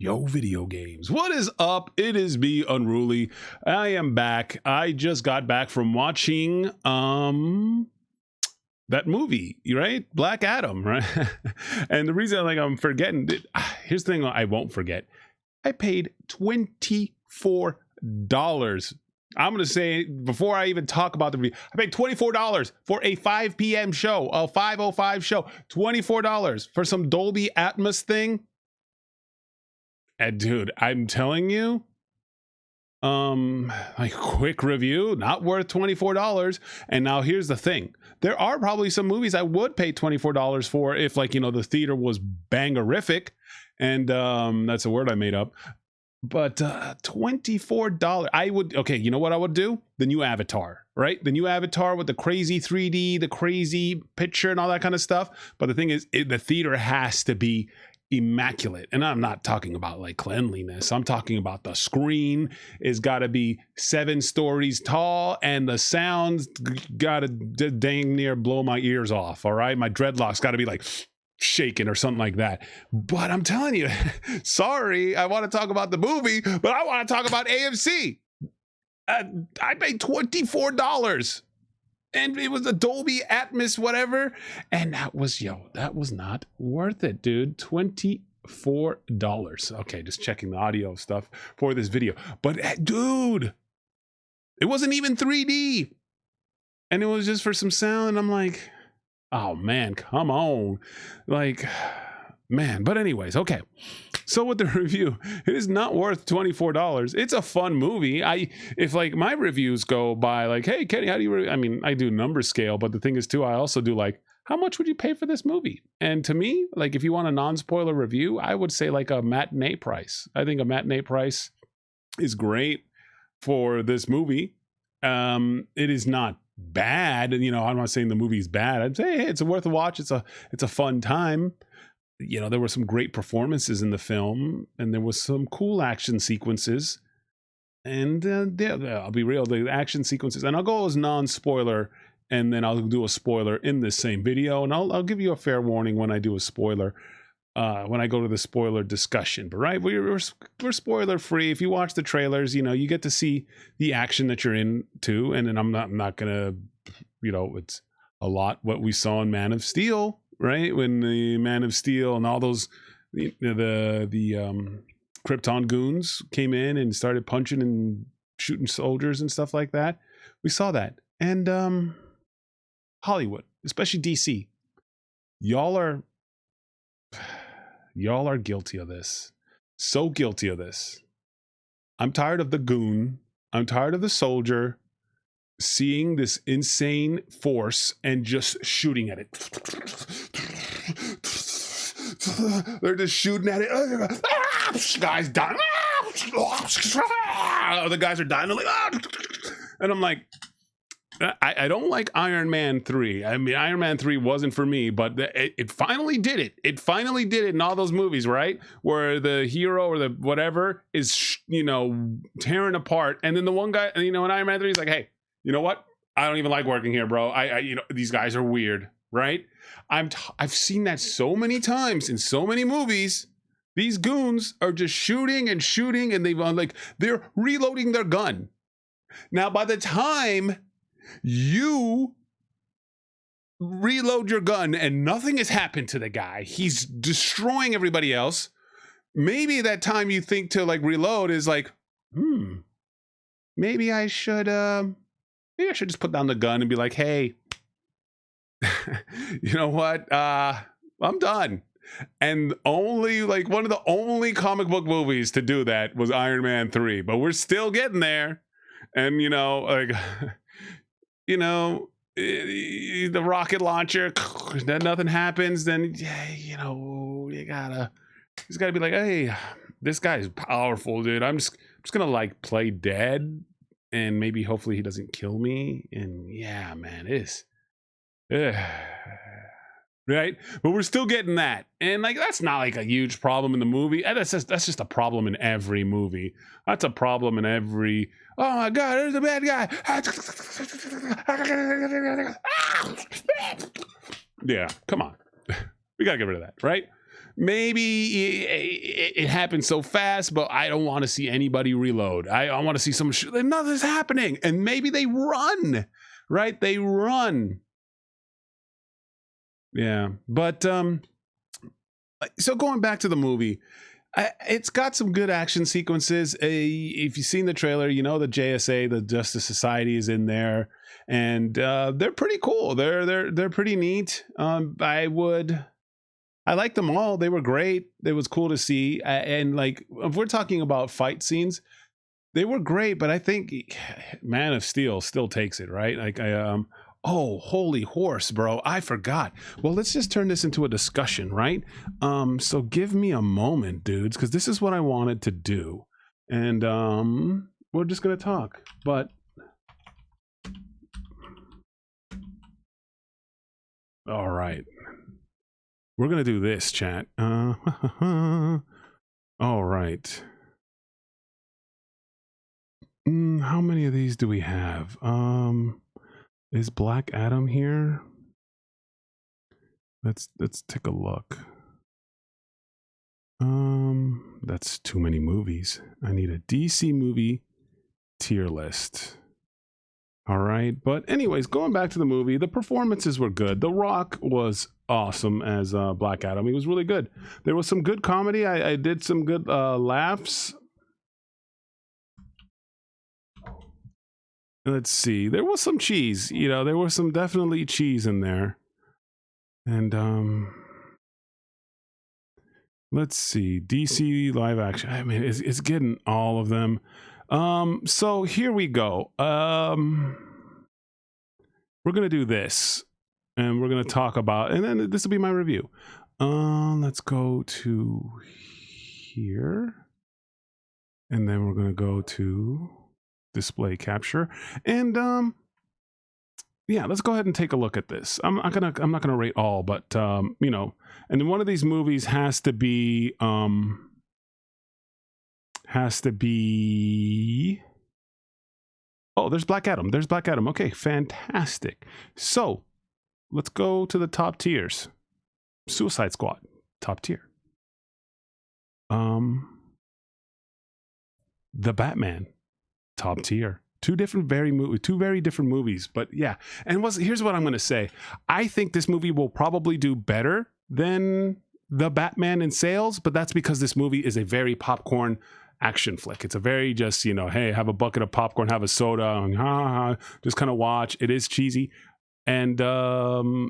Yo, video games. What is up? It is me, Unruly. I am back. I just got back from watching that movie, right? Black Adam, right? And the reason I'm forgetting, here's the thing I won't forget. I paid $24. I'm going to say, before I even talk about the review, I paid $24 for a 5 p.m. show, a 5:05 show. $24 for some Dolby Atmos thing. And dude, I'm telling you, like, quick review, not worth $24. And now here's the thing. There are probably some movies I would pay $24 for if, like, you know, the theater was bangerific. And that's a word I made up. But $24, I would, okay, you know what I would do? The new Avatar, right? The new Avatar with the crazy 3D, the crazy picture and all that kind of stuff. But the thing is, the theater has to be immaculate. And I'm not talking about like cleanliness. I'm talking about the screen is got to be 7 stories tall and the sound's got to dang near blow my ears off. All right. My dreadlocks got to be like shaking or something like that. But I'm telling you, sorry, I want to talk about the movie, but I want to talk about AMC. I paid $24 and it was a Dolby Atmos whatever, and that was not worth it, dude. $24. Okay, just checking the audio stuff for this video, but dude, it wasn't even 3D and it was just for some sound, and I'm like, oh man, come on, like, man. But anyways, okay, so with the review, it is not worth $24. It's a fun movie. If like my reviews go by like, hey Kenny, how do you I mean, I do number scale, but the thing is too, I also do like, how much would you pay for this movie? And to me, like, if you want a non-spoiler review, I would say like a matinee price. I think a matinee price is great for this movie. It is not bad, and you know, I'm not saying the movie's bad. I'd say, hey, it's worth a watch. It's a fun time. You know, there were some great performances in the film, and there was some cool action sequences. And yeah, I'll be real, the action sequences, and I'll go as non-spoiler, and then I'll do a spoiler in this same video, and I'll give you a fair warning when I do a spoiler, when I go to the spoiler discussion. But right, we're spoiler free. If you watch the trailers, you know, you get to see the action that you're into, and then I'm not gonna, you know, it's a lot what we saw in Man of Steel. Right, when the Man of Steel and all those the Krypton goons came in and started punching and shooting soldiers and stuff like that, we saw that. And Hollywood, especially DC, y'all are guilty of this. So guilty of this. I'm tired of the goon. I'm tired of the soldier seeing this insane force and just shooting at it. They're just shooting at it. Guys dying. Other guys are dying. And I'm like, I don't like Iron Man 3. I mean, Iron Man 3 wasn't for me, but it finally did it. It finally did it in all those movies, right? Where the hero or the whatever is, you know, tearing apart. And then the one guy, you know, in Iron Man 3, he's like, hey, you know what? I don't even like working here, bro. You know, these guys are weird, right? I've seen that so many times in so many movies. These goons are just shooting, and they're reloading their gun. Now, by the time you reload your gun and nothing has happened to the guy, he's destroying everybody else. Maybe that time you think to like reload is like, maybe I should just put down the gun and be like, hey, you know what? I'm done. And only like one of the only comic book movies to do that was Iron Man 3, but we're still getting there. And, you know, like, you know, the rocket launcher, then nothing happens. Then, yeah, you know, he's gotta be like, hey, this guy's powerful, dude. I'm just gonna like play dead. And maybe hopefully he doesn't kill me. And yeah, man, it is. Right? But we're still getting that. And like, that's not like a huge problem in the movie. That's just a problem in every movie. That's a problem in every, oh my God, there's a bad guy. Yeah, come on. We gotta get rid of that, right? maybe it happened so fast, but I don't want to see anybody reload. I want to see some nothing's happening, and maybe they run, right? They run. Yeah, but so going back to the movie, it's got some good action sequences. If you've seen the trailer, you know the JSA, the Justice Society, is in there, and they're pretty cool. They're pretty neat. I like them all. They were great. It was cool to see. And like, if we're talking about fight scenes, they were great. But I think Man of Steel still takes it, right? Like, oh, holy horse, bro! I forgot. Well, let's just turn this into a discussion, right? So give me a moment, dudes, because this is what I wanted to do, and we're just gonna talk. But all right. We're going to do this, chat. All right. How many of these do we have? Is Black Adam here? Let's take a look. That's too many movies. I need a DC movie tier list. All right. But anyways, going back to the movie, the performances were good. The Rock was awesome as Black Adam. He was really good. There was some good comedy. I did some good laughs. Let's see. There was some cheese. You know, there was some definitely cheese in there. And let's see. DC live action. I mean, it's getting all of them. So here we go. We're gonna do this, and we're gonna talk about, and then this will be my review. Let's go to here, and then we're gonna go to display capture, and yeah, let's go ahead and take a look at this. I'm not gonna rate all, but you know, and one of these movies has to be oh, there's Black Adam. There's Black Adam. Okay, fantastic. So let's go to the top tiers. Suicide Squad, top tier. The Batman, top tier. Two very different movies, but yeah. And here's what I'm going to say. I think this movie will probably do better than The Batman in sales, but that's because this movie is a very popcorn action flick. It's a very just, you know, hey, have a bucket of popcorn, have a soda, and just kind of watch. It is cheesy. And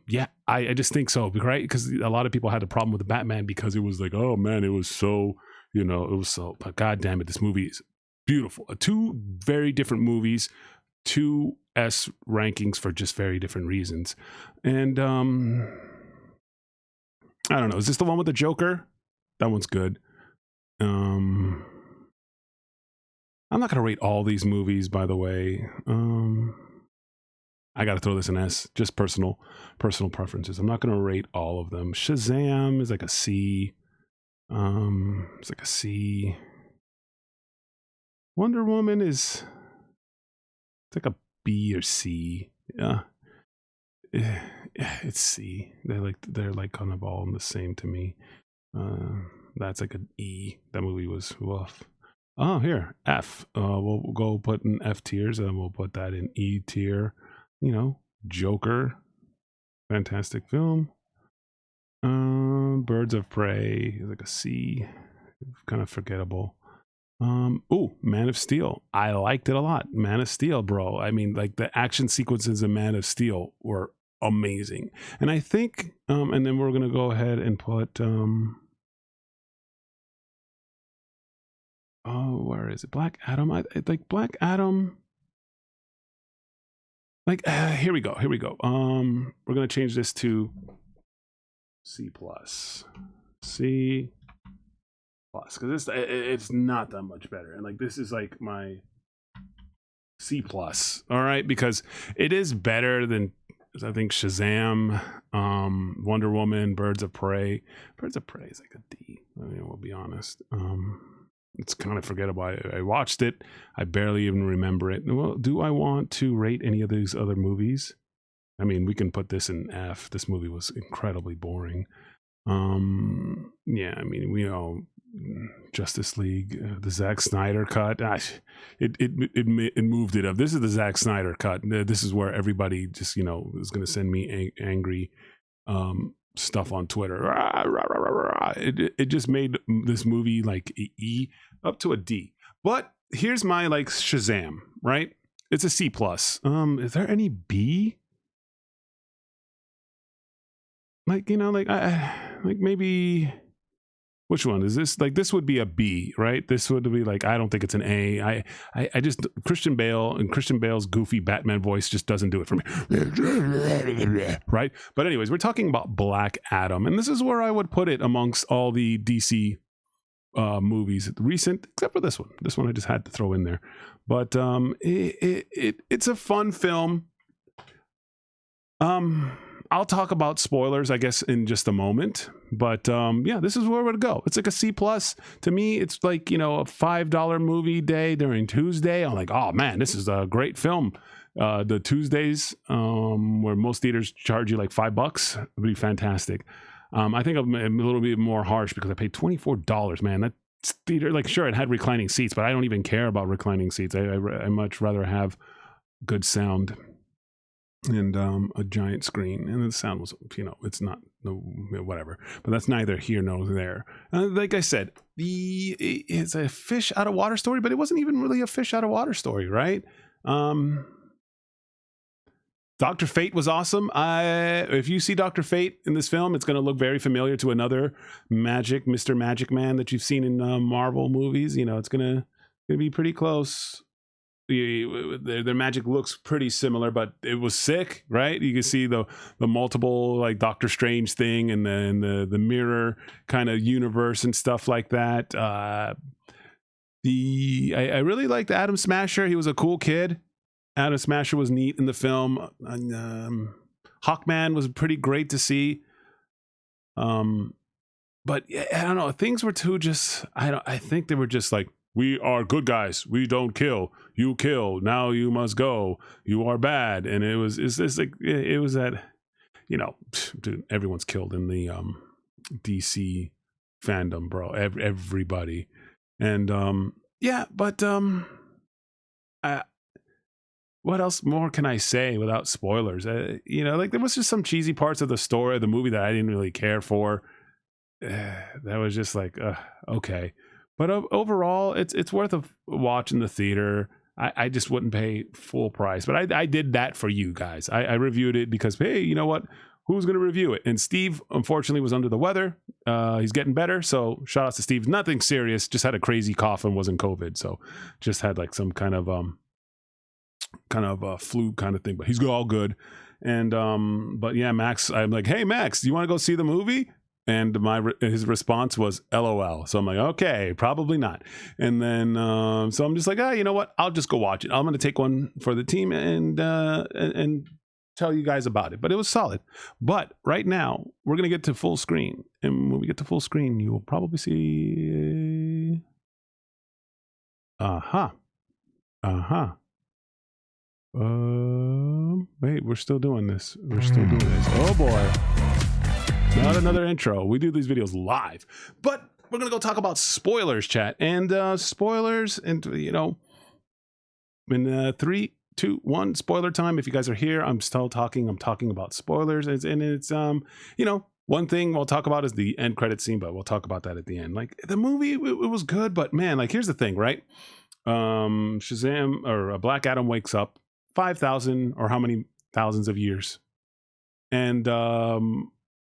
yeah, I just think so, right? Because a lot of people had a problem with the Batman because it was like, oh man, it was so, you know, it was so, but god damn it, this movie is beautiful. Two very different movies, two S rankings for just very different reasons. And I don't know, is this the one with the Joker? That one's good. I'm not going to rate all these movies, by the way. I got to throw this in S, just personal preferences. I'm not going to rate all of them. Shazam is like a C. It's like a C. Wonder Woman is, it's like a B or C. Yeah, it's C. They're like kind of all the same to me. That's like an E. That movie was rough. Oh, here, F. We'll go put in F tiers, and then we'll put that in E tier. You know, Joker, fantastic film. Birds of Prey is like a C, kind of forgettable. Oh, Man of Steel. I liked it a lot. Man of Steel, bro. I mean, like the action sequences in Man of Steel were amazing. And I think, and then we're gonna go ahead and put oh, where is it? Black Adam. I like Black Adam. Like here we go. We're gonna change this to C+. C plus, because it's not that much better, and like this is like my C+. All right, because it is better than I think Shazam, Wonder Woman, Birds of Prey. Birds of Prey is like a D. I mean, we'll be honest. It's kind of forgettable. I watched it. I barely even remember it. Well, do I want to rate any of these other movies? I mean, we can put this in F. This movie was incredibly boring. Yeah, I mean, we know Justice League, the Zack Snyder cut. It moved it up. This is the Zack Snyder cut. This is where everybody just, is going to send me angry stuff on Twitter. Rah, rah, rah, rah, rah. It just made this movie like a E up to a D. But here's my like Shazam, right? It's a C plus. Is there any B? Like, like maybe, which one is this? Like, this would be a B, right? This would be like, I don't think it's an A. I just, Christian Bale's goofy Batman voice just doesn't do it for me. Right? But anyways, we're talking about Black Adam, and this is where I would put it amongst all the DC movies recent, except for this one I just had to throw in there. But it's a fun film. I'll talk about spoilers, I guess, in just a moment. But yeah, this is where it would go. It's like a C plus to me. It's like, a $5 movie day during Tuesday. I'm like, oh man, this is a great film. The Tuesdays where most theaters charge you like $5 would be fantastic. I think I'm a little bit more harsh because I paid $24, man. That theater, like, sure, it had reclining seats, but I don't even care about reclining seats. I much rather have good sound and a giant screen, and the sound was, it's not whatever, but that's neither here nor there. Like I said, it's a fish out of water story, but it wasn't even really a fish out of water story, right? Dr. Fate was awesome. If you see Dr. Fate in this film, it's going to look very familiar to another Mr. Magic Man that you've seen in Marvel movies. It's going to be pretty close. Their magic looks pretty similar, but it was sick, right? You can see the multiple, like, Doctor Strange thing, and then the mirror kind of universe and stuff like that. I really liked Adam Smasher. He was a cool kid. Adam Smasher was neat in the film. Hawkman was pretty great to see. But I don't know, things were too just, I think they were just like, we are good guys. We don't kill. You kill. Now you must go. You are bad. And it was that, dude, everyone's killed in the DC fandom, bro. Everybody. And yeah, but what else more can I say without spoilers? Like, there was just some cheesy parts of the story of the movie that I didn't really care for. That was just like, okay. But overall, it's worth a watch in the theater. I just wouldn't pay full price. But I did that for you guys. I reviewed it because, hey, you know what? Who's going to review it? And Steve, unfortunately, was under the weather. He's getting better. So shout out to Steve. Nothing serious. Just had a crazy cough and wasn't COVID. So just had like some kind of flu kind of thing. But he's all good. And but yeah, Max, I'm like, hey, Max, do you want to go see the movie? And his response was LOL. So I'm like, okay, probably not. And then so I'm just like, you know what? I'll just go watch it. I'm going to take one for the team and tell you guys about it. But it was solid. But right now we're going to get to full screen, and when we get to full screen, you will probably see. Wait, we're still doing this. Oh boy. Not another intro. We do these videos live, but we're going to go talk about spoilers, chat. And spoilers, and in 3, 2, 1, spoiler time. If you guys are here, I'm still talking. I'm talking about spoilers, and it's one thing we'll talk about is the end credit scene, but we'll talk about that at the end. Like, the movie, it was good, but man, like, here's the thing, right? Shazam, or Black Adam, wakes up 5,000 or how many thousands of years, and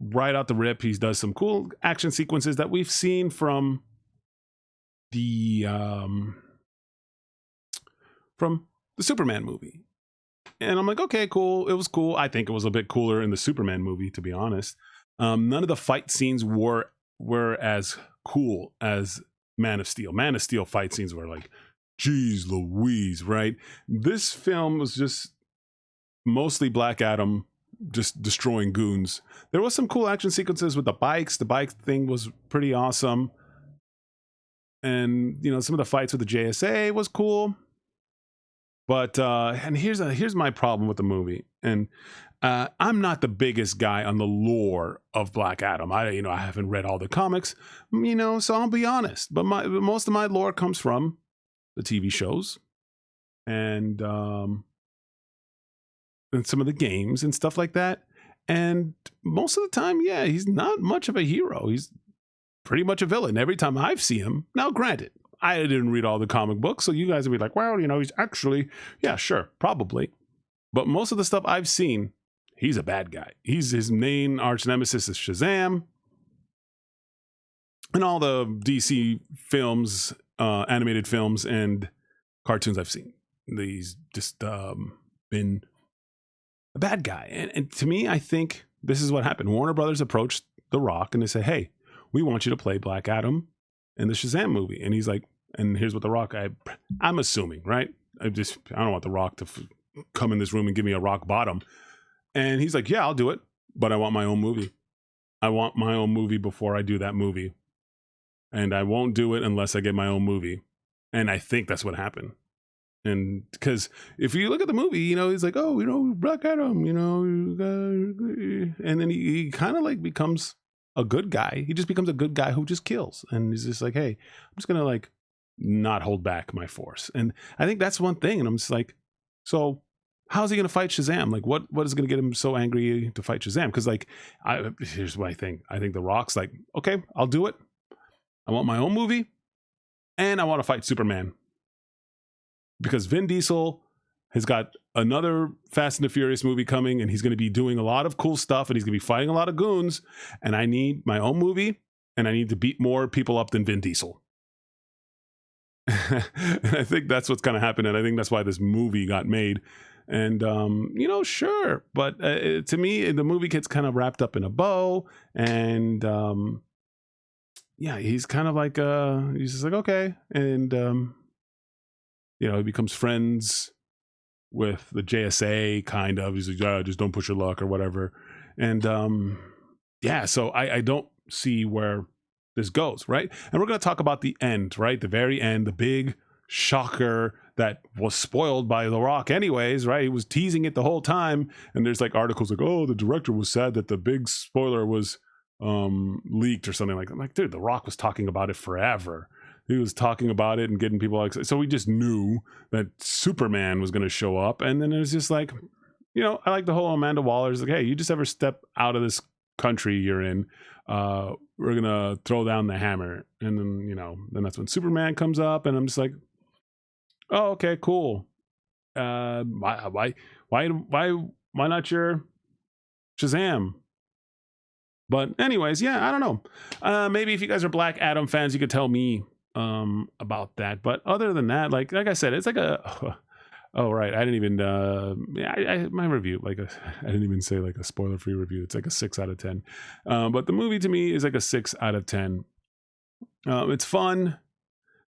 right out the rip, he does some cool action sequences that we've seen from the Superman movie. And I'm like, okay, cool. It was cool. I think it was a bit cooler in the Superman movie, to be honest. None of the fight scenes were as cool as Man of Steel. Man of Steel fight scenes were like, geez Louise, right? This film was just mostly Black Adam just destroying goons. There was some cool action sequences with the bikes. The bike thing was pretty awesome. And, some of the fights with the JSA was cool. But and here's my problem with the movie. And I'm not the biggest guy on the lore of Black Adam. I haven't read all the comics, so I'll be honest. But most of my lore comes from the TV shows and some of the games and stuff like that. And most of the time, yeah, he's not much of a hero. He's pretty much a villain every time I've seen him. Now, granted, I didn't read all the comic books, so you guys would be like, well, he's actually, yeah, sure, probably. But most of the stuff I've seen, he's a bad guy. His main arch nemesis is Shazam. And all the DC films, animated films and cartoons I've seen, he's just been a bad guy. And to me, I think this is what happened. Warner Brothers approached The Rock and they said, hey, we want you to play Black Adam in the Shazam movie. And he's like, and here's what The Rock, I'm assuming, right? I don't want The Rock to come in this room and give me a rock bottom. And he's like, yeah, I'll do it, but I want my own movie. I want my own movie before I do that movie. And I won't do it unless I get my own movie. And I think that's what happened. And because if you look at the movie, he's like, oh, Black Adam, and then he kind of like becomes a good guy. He just becomes a good guy who just kills. And he's just like, hey, I'm just going to like not hold back my force. And I think that's one thing. And I'm just like, so how's he going to fight Shazam? Like, what is going to get him so angry to fight Shazam? Because like, here's what I think. I think The Rock's like, okay, I'll do it. I want my own movie and I want to fight Superman. Because Vin Diesel has got another Fast and the Furious movie coming, and he's going to be doing a lot of cool stuff, and he's going to be fighting a lot of goons, and I need my own movie, and I need to beat more people up than Vin Diesel. And I think that's what's kind of happened, and I think that's why this movie got made. And, sure, but to me, the movie gets kind of wrapped up in a bow, and yeah, he's kind of like, he's just like, okay, and he becomes friends with the JSA, kind of. He's like, just don't push your luck or whatever. And yeah, so I don't see where this goes, right? And we're going to talk about the end, right? The very end, the big shocker that was spoiled by The Rock anyways, right? He was teasing it the whole time. And there's like articles like, oh, the director was sad that the big spoiler was leaked or something like that. I'm like, dude, The Rock was talking about it forever. He was talking about it and getting people excited. So we just knew that Superman was going to show up. And then it was just like, I like the whole Amanda Waller's like, hey, you just ever step out of this country you're in, we're going to throw down the hammer. And then, then that's when Superman comes up and I'm just like, oh, okay, cool. Why not your Shazam? But anyways, yeah, I don't know. Maybe if you guys are Black Adam fans, you could tell me about that. But other than that, like I said, it's like oh right, I didn't even my review, I didn't even say like a spoiler free review. It's like a 6 out of 10. But the movie to me is like a 6 out of 10. It's fun.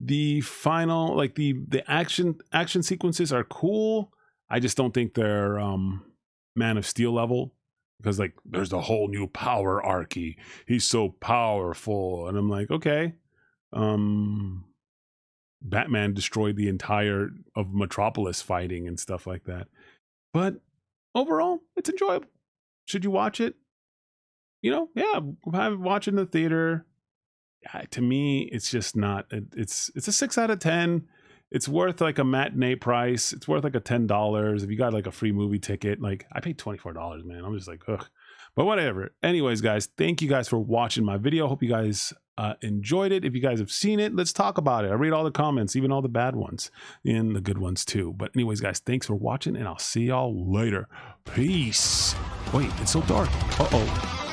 The final, like the action sequences are cool. I just don't think they're Man of Steel level, because like there's a whole new power archy. He's so powerful, and I'm like, okay. Batman destroyed the entire of Metropolis fighting and stuff like that. But overall, it's enjoyable. Should you watch it? Yeah, watch it in the theater. Yeah, to me, it's just not. It's a 6 out of 10. It's worth like a matinee price. It's worth like a $10 if you got like a free movie ticket. Like I paid $24, man. I'm just like, ugh. But whatever. Anyways, guys, thank you guys for watching my video. Hope you guys enjoyed it. If you guys have seen it, let's talk about it. I read all the comments, even all the bad ones and the good ones too. But anyways, guys, thanks for watching, and I'll see y'all later. Peace. Wait, it's so dark. Uh-oh.